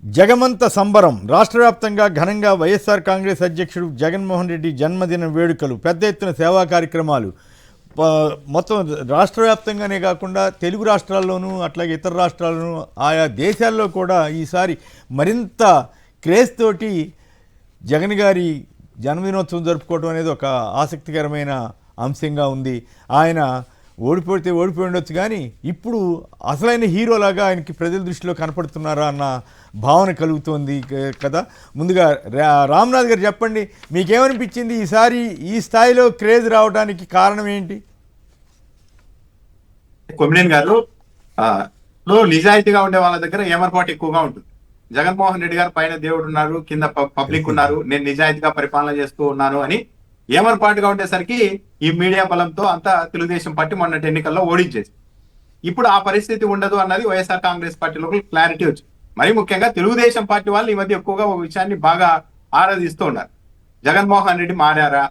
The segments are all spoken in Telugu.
జగమంత సంబరం రాష్ట్ర వ్యాప్తంగా ఘనంగా వైఎస్ఆర్ కాంగ్రెస్ అధ్యక్షుడు జగన్మోహన్ రెడ్డి జన్మదిన వేడుకలు, పెద్ద ఎత్తున సేవా కార్యక్రమాలు మొత్తం రాష్ట్ర వ్యాప్తంగానే కాకుండా తెలుగు రాష్ట్రాల్లోనూ అట్లాగే ఇతర రాష్ట్రాల్లోనూ ఆయా దేశాల్లో కూడా ఈసారి మరింత క్రేజ్ తోటి జగన్ గారి జన్మదినోత్సవం జరుపుకోవడం అనేది ఒక ఆసక్తికరమైన అంశంగా ఉంది. ఆయన ఓడిపోతే ఓడిపోయి ఉండొచ్చు, కానీ ఇప్పుడు అసలైన హీరోలాగా ఆయనకి ప్రజల దృష్టిలో కనపడుతున్నారా అన్న భావన కలుగుతోంది కదా. ముందుగా రామ్నాథ్ గారు చెప్పండి, మీకేమనిపించింది ఈసారి ఈ స్థాయిలో క్రేజ్ రావడానికి కారణం ఏంటి? కొమ్మినేని గారు నిజాయితీగా ఉండే వాళ్ళ దగ్గర ఏమరపాటు ఎక్కువగా ఉంటుంది. జగన్మోహన్ రెడ్డి గారు పైన దేవుడు ఉన్నారు, కింద పబ్లిక్ ఉన్నారు, నేను నిజాయితీగా పరిపాలన చేస్తూ ఉన్నాను అని ఏమరపాటుగా ఉండేసరికి ఈ మీడియా బలంతో అంతా తెలుగుదేశం పార్టీ మొన్నటి ఎన్నికల్లో ఓడించేసి, ఇప్పుడు ఆ పరిస్థితి ఉండదు అన్నది వైఎస్ఆర్ కాంగ్రెస్ పార్టీలో క్లారిటీ వచ్చింది. మరి ముఖ్యంగా తెలుగుదేశం పార్టీ వాళ్ళు ఈ మధ్య ఎక్కువగా ఒక విషయాన్ని బాగా ఆరాధిస్తూ ఉన్నారు. జగన్మోహన్ రెడ్డి మారారా,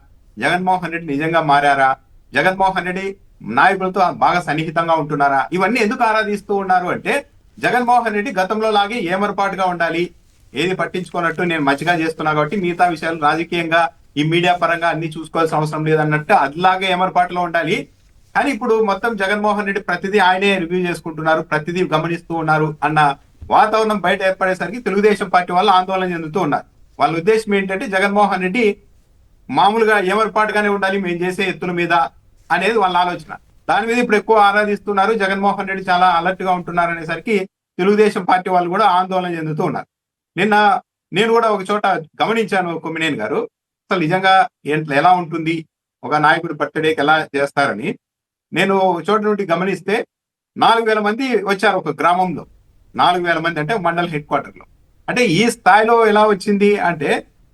జగన్మోహన్ రెడ్డి నిజంగా మారారా, జగన్మోహన్ రెడ్డి నాయకులతో బాగా సన్నిహితంగా ఉంటున్నారా, ఇవన్నీ ఎందుకు ఆరాధిస్తూ ఉన్నారు అంటే, జగన్మోహన్ రెడ్డి గతంలో లాగే ఏమరపాటుగా ఉండాలి, ఏది పట్టించుకున్నట్టు నేను మంచిగా చేస్తున్నా కాబట్టి మిగతా విషయాలు రాజకీయంగా ఈ మీడియా పరంగా అన్ని చూసుకోవాల్సిన అవసరం లేదన్నట్టు అదిలాగే ఏమరపాటులో ఉండాలి. కానీ ఇప్పుడు మొత్తం జగన్మోహన్ రెడ్డి ప్రతిదీ ఆయనే రివ్యూ చేసుకుంటున్నారు, ప్రతిదీ గమనిస్తూ ఉన్నారు అన్న వాతావరణం బయట ఏర్పడేసరికి తెలుగుదేశం పార్టీ వాళ్ళు ఆందోళన చెందుతూ ఉన్నారు. వాళ్ళ ఉద్దేశం ఏంటంటే, జగన్మోహన్ రెడ్డి మామూలుగా ఏమరపాటుగానే ఉండాలి మేము చేసే ఎత్తుల మీద అనేది వాళ్ళ ఆలోచన. దాని మీద ఇప్పుడు ఎక్కువ ఆరాధిస్తున్నారు. జగన్మోహన్ రెడ్డి చాలా అలర్ట్ గా ఉంటున్నారు అనేసరికి తెలుగుదేశం పార్టీ వాళ్ళు కూడా ఆందోళన చెందుతూ ఉన్నారు. నిన్న నేను కూడా ఒక చోట గమనించాను కొమ్మినేని గారు, అసలు నిజంగా ఎలా ఉంటుంది ఒక నాయకుడి బర్త్డేకి ఎలా చేస్తారని. నేను చోట నుండి గమనిస్తే 4,000 మంది వచ్చారు ఒక గ్రామంలో. 4,000 మంది అంటే మండల హెడ్ క్వార్టర్ లో. అంటే ఈ స్థాయిలో ఎలా వచ్చింది అంటే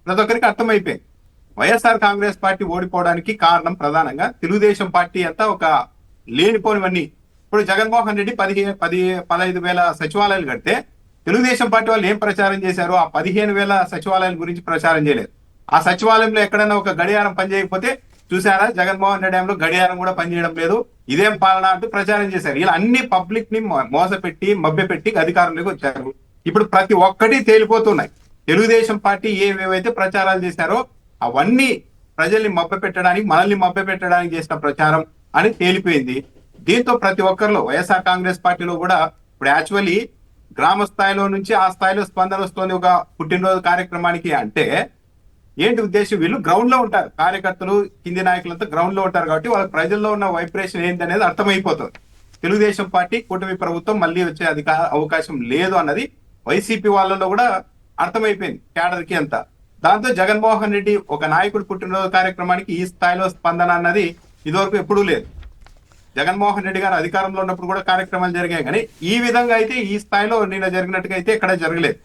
ప్రతి ఒక్కరికి అర్థమైపోయింది, వైఎస్ఆర్ కాంగ్రెస్ పార్టీ ఓడిపోవడానికి కారణం ప్రధానంగా తెలుగుదేశం పార్టీ అంతా ఒక లేనిపోనివన్నీ. ఇప్పుడు జగన్మోహన్ రెడ్డి 15,000 సచివాలయాలు కడితే తెలుగుదేశం పార్టీ వాళ్ళు ఏం ప్రచారం చేశారు, ఆ 15,000 సచివాలయాల గురించి ప్రచారం చేయలేదు. ఆ సచివాలయంలో ఎక్కడైనా ఒక గడియారం పనిచేయకపోతే, చూసారా జగన్మోహన్ రెడ్డి టైంలో గడియారం కూడా పనిచేయడం లేదు, ఇదేం పాలన అంటూ ప్రచారం చేశారు. ఇలా అన్ని పబ్లిక్ ని మోసపెట్టి మభ్యపెట్టి అధికారంలోకి వచ్చారు. ఇప్పుడు ప్రతి ఒక్కటి తేలిపోతున్నాయి. తెలుగుదేశం పార్టీ ఏవేవైతే ప్రచారాలు చేశారో అవన్నీ ప్రజల్ని మభ్యపెట్టడానికి, మనల్ని మభ్యపెట్టడానికి చేసిన ప్రచారం అని తేలిపోయింది. దీంతో ప్రతి ఒక్కరిలో వైఎస్ఆర్ కాంగ్రెస్ పార్టీలో కూడా ఇప్పుడు యాక్చువల్లీ గ్రామ స్థాయిలో నుంచి ఆ స్థాయిలో స్పందన వస్తుంది ఒక పుట్టినరోజు కార్యక్రమానికి. అంటే ఏంటి ఉద్దేశం, వీళ్ళు గ్రౌండ్ లో ఉంటారు, కార్యకర్తలు కింది నాయకులంతా గ్రౌండ్ లో ఉంటారు కాబట్టి వాళ్ళ ప్రజల్లో ఉన్న వైబ్రేషన్ ఏంటి అనేది అర్థమైపోతుంది. తెలుగుదేశం పార్టీ కూటమి ప్రభుత్వం మళ్ళీ వచ్చే అవకాశం లేదు అన్నది వైసీపీ వాళ్ళలో కూడా అర్థమైపోయింది క్యాడర్ కి అంతా. దాంతో జగన్మోహన్ రెడ్డి ఒక నాయకుడు పుట్టినరోజు కార్యక్రమానికి ఈ స్థాయిలో స్పందన అన్నది ఇదివరకు ఎప్పుడూ లేదు. జగన్మోహన్ రెడ్డి గారు అధికారంలో ఉన్నప్పుడు కూడా కార్యక్రమాలు జరిగాయి, కానీ ఈ విధంగా అయితే ఈ స్థాయిలో నిన్న జరిగినట్టుగా అయితే ఎక్కడ జరగలేదు.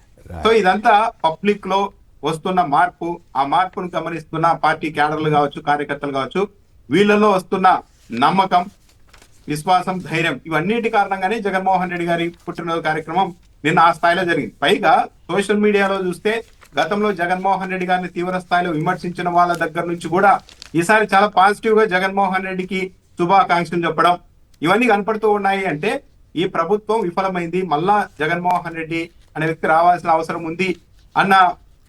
సో ఇదంతా పబ్లిక్ లో వస్తున్న మార్పు, ఆ మార్పును గమనిస్తున్న పార్టీ క్యాడర్లు కావచ్చు, కార్యకర్తలు కావచ్చు, వీళ్ళలో వస్తున్న నమ్మకం, విశ్వాసం, ధైర్యం, ఇవన్నిటి కారణంగానే జగన్మోహన్ రెడ్డి గారి పుట్టినరోజు కార్యక్రమం నిన్న ఆ స్థాయిలో జరిగింది. పైగా సోషల్ మీడియాలో చూస్తే గతంలో జగన్మోహన్ రెడ్డి గారిని తీవ్ర స్థాయిలో విమర్శించిన వాళ్ళ దగ్గర నుంచి కూడా ఈసారి చాలా పాజిటివ్ గా జగన్మోహన్ రెడ్డికి శుభాకాంక్షలు చెప్పడం, ఇవన్నీ కనపడుతూ ఉన్నాయి. అంటే ఈ ప్రభుత్వం విఫలమైంది, మళ్ళా జగన్మోహన్ రెడ్డి అనే వ్యక్తి రావాల్సిన అవసరం ఉంది అన్న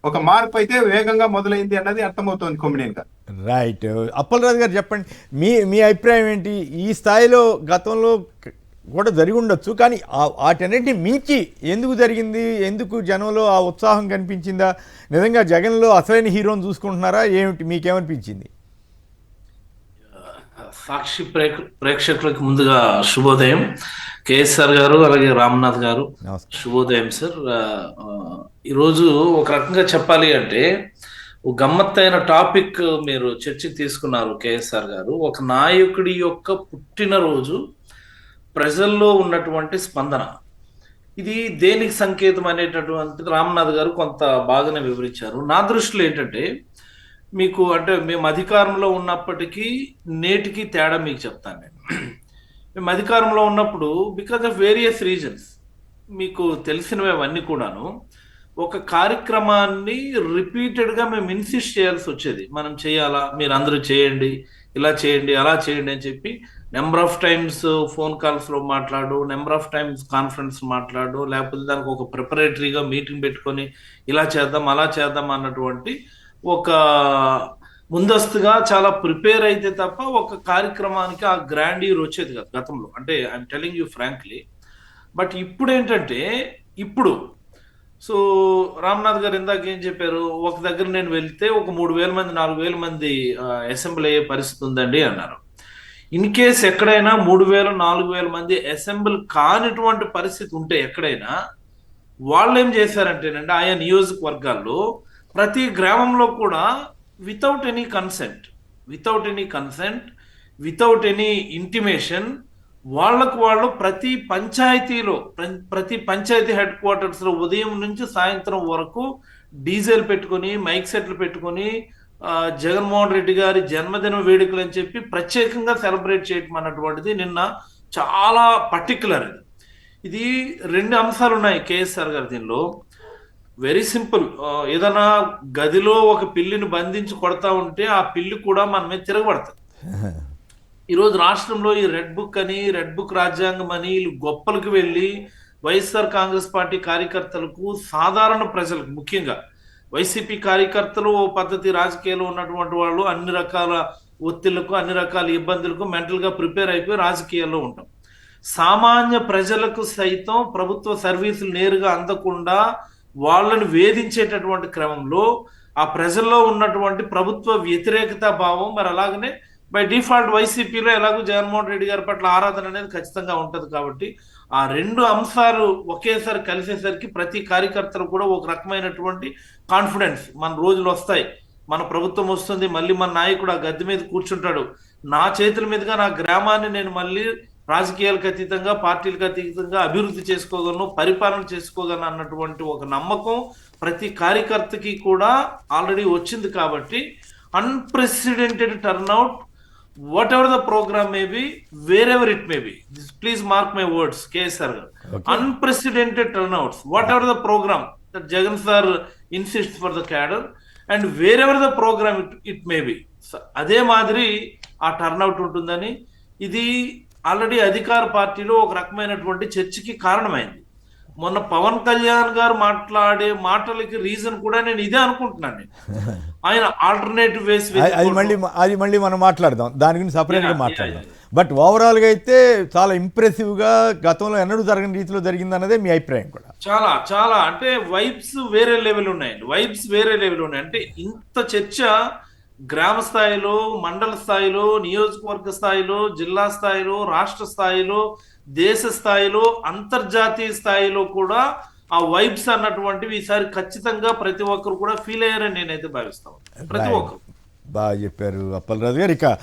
ఒక మార్పు అయితే వేగంగా మొదలైంది అన్నది అర్థమవుతోంది కొమ్మినేని గారు. రైట్. అప్పలరాజు గారు చెప్పండి, మీ అభిప్రాయం ఏంటి? ఈ స్థాయిలో గతంలో కూడా జరిగి ఉండొచ్చు, కానీ వాటన్నిటిని మించి ఎందుకు జరిగింది? ఎందుకు జనంలో ఆ ఉత్సాహం కనిపించిందా? నిజంగా జగన్లో అసలైన హీరోని చూసుకుంటున్నారా ఏమిటి? మీకేమనిపించింది? సాక్షి ప్రేక్షకులకు ముందుగా శుభోదయం. కేఎస్ఆర్ గారు, అలాగే రామ్నాథ్ గారు శుభోదయం సార్. ఈరోజు ఒక రకంగా చెప్పాలి అంటే ఒక గమ్మత్తైన టాపిక్ మీరు చర్చకు తీసుకున్నారు కేఎస్ఆర్ గారు. ఒక నాయకుడి యొక్క పుట్టినరోజు, ప్రజల్లో ఉన్నటువంటి స్పందన, ఇది దేనికి సంకేతం అనేటటువంటిది రామ్నాథ్ గారు కొంత బాగానే వివరించారు. నా దృష్టిలో ఏంటంటే, మీకు అంటే మేము అధికారంలో ఉన్నప్పటికీ నేటికి తేడా మీకు చెప్తాను నేను. మేము అధికారంలో ఉన్నప్పుడు బికాజ్ ఆఫ్ వేరియస్ రీజన్స్, మీకు తెలిసినవి అవన్నీ కూడాను, ఒక కార్యక్రమాన్ని రిపీటెడ్గా మేము ఇన్సిస్ట్ చేయాల్సి వచ్చేది. మనం చేయాలా, మీరు అందరూ చేయండి, ఇలా చేయండి, అలా చేయండి అని చెప్పి number of times phone calls లో మాట్లాడు, నెంబర్ ఆఫ్ టైమ్స్ కాన్ఫరెన్స్ మాట్లాడు, లేకపోతే దానికి ఒక ప్రిపరేటరీగా మీటింగ్ పెట్టుకొని ఇలా చేద్దాం అలా చేద్దాం అన్నటువంటి ఒక ముందస్తుగా చాలా ప్రిపేర్ అయితే తప్ప ఒక కార్యక్రమానికి ఆ గ్రాండీర్ వచ్చేది కాదు గతంలో. అంటే I'm telling you frankly. But ఇప్పుడు ఏంటంటే ఇప్పుడు సో రామ్నాథ్ గారు ఇందాక ఏం చెప్పారు, ఒక దగ్గర నేను వెళ్తే ఒక 3,000 మంది 4,000 మంది అసెంబ్లీ అయ్యే పరిస్థితి ఉందండి అన్నారు. ఇన్ కేస్ ఎక్కడైనా 3,000 4,000 మంది అసెంబ్లీ కానిటువంటి పరిస్థితి ఉంటే ఎక్కడైనా వాళ్ళు ఏం చేశారంటేనండి, ఆయా నియోజకవర్గాల్లో ప్రతి గ్రామంలో కూడా without any consent without any intimation వాళ్ళకు వాళ్ళు ప్రతి పంచాయతీ హెడ్ క్వార్టర్స్ లో ఉదయం నుంచి సాయంత్రం వరకు డీజేలు పెట్టుకొని మైక్ సెట్లు పెట్టుకొని జగన్మోహన్ రెడ్డి గారి జన్మదిన వేడుకలు అని చెప్పి ప్రత్యేకంగా సెలబ్రేట్ చేయటం అన్నటువంటిది నిన్న చాలా పర్టికులర్. ఇది 2 అంశాలు ఉన్నాయి కేఎస్ఆర్ గారి దీనిలో. Very simple. ఏదైనా గదిలో ఒక పిల్లిని బంధించి కొడతా ఉంటే ఆ పిల్లి కూడా మన మీద తిరగబడుతుంది. ఈరోజు రాష్ట్రంలో ఈ రెడ్ బుక్ రాజ్యాంగం అని గొప్పలకు వెళ్ళి వైఎస్ఆర్ కాంగ్రెస్ పార్టీ కార్యకర్తలకు, సాధారణ ప్రజలకు, ముఖ్యంగా వైసీపీ కార్యకర్తలు ఓ పద్ధతి, రాజకీయాల్లో ఉన్నటువంటి వాళ్ళు అన్ని రకాల ఒత్తిళ్లకు, అన్ని రకాల ఇబ్బందులకు మెంటల్ గా ప్రిపేర్ అయిపోయి రాజకీయాల్లో ఉంటాం. సామాన్య ప్రజలకు సైతం ప్రభుత్వ సర్వీసులు నేరుగా అందకుండా వాళ్ళని వేధించేటటువంటి క్రమంలో ఆ ప్రజల్లో ఉన్నటువంటి ప్రభుత్వ వ్యతిరేకత భావం, మరి అలాగనే బై డిఫాల్ట్ వైసీపీలో ఎలాగో జగన్మోహన్ రెడ్డి గారి పట్ల ఆరాధన అనేది ఖచ్చితంగా ఉంటది. కాబట్టి ఆ 2 అంశాలు ఒకేసారి కలిసేసరికి ప్రతి కార్యకర్తలు కూడా ఒక రకమైనటువంటి కాన్ఫిడెన్స్, మన రోజులు వస్తాయి, మన ప్రభుత్వం వస్తుంది, మళ్ళీ మన నాయకుడు ఆ గద్దె మీద కూర్చుంటాడు, నా చేతుల మీదుగా నా గ్రామాన్ని నేను మళ్ళీ రాజకీయాలకు అతీతంగా, పార్టీలకు అతీతంగా అభివృద్ధి చేసుకోగలను, పరిపాలన చేసుకోగలను అన్నటువంటి ఒక నమ్మకం ప్రతి కార్యకర్తకి కూడా ఆల్రెడీ వచ్చింది. కాబట్టి unprecedented turnout, whatever the program may be, wherever it may be, please mark my words, KSR garu, unprecedented turnouts, whatever the program that Jagan sir insists for the cadre, and wherever the program it may be, అదే మాదిరి ఆ టర్న్అవుట్ ఉంటుందని ఇది ఆల్రెడీ అధికార పార్టీలో ఒక రకమైనటువంటి చర్చకి కారణమైంది. మొన్న పవన్ కళ్యాణ్ గారు మాట్లాడే మాటలకి రీజన్ కూడా నేను ఇదే అనుకుంటున్నాను. ఆయన ఆల్టర్నేటివ్ వేస్, అది మళ్ళీ మనం మాట్లాడదాం, దాని గురించి సపరేట్గా మాట్లాడదాం. బట్ ఓవరాల్గా అయితే చాలా ఇంప్రెసివ్గా గతంలో ఎన్నడూ జరగని రీతిలో జరిగింది అన్నదే మీ అభిప్రాయం కూడా. చాలా చాలా అంటే వైబ్స్ వేరే లెవెల్ ఉన్నాయండి. అంటే ఇంత చర్చ గ్రామ స్థాయిలో, మండల స్థాయిలో, నియోజకవర్గ స్థాయిలో, జిల్లా స్థాయిలో, రాష్ట్ర స్థాయిలో, దేశ స్థాయిలో, అంతర్జాతీయ స్థాయిలో కూడా ఆ వైబ్స్ అన్నటువంటివి ఈసారి ఖచ్చితంగా ప్రతి ఒక్కరు కూడా ఫీల్ అయ్యారని నేనైతే భావిస్తాను. ప్రతి ఒక్కరు బాగా చెప్పారు అప్పలరాజు గారు. ఇక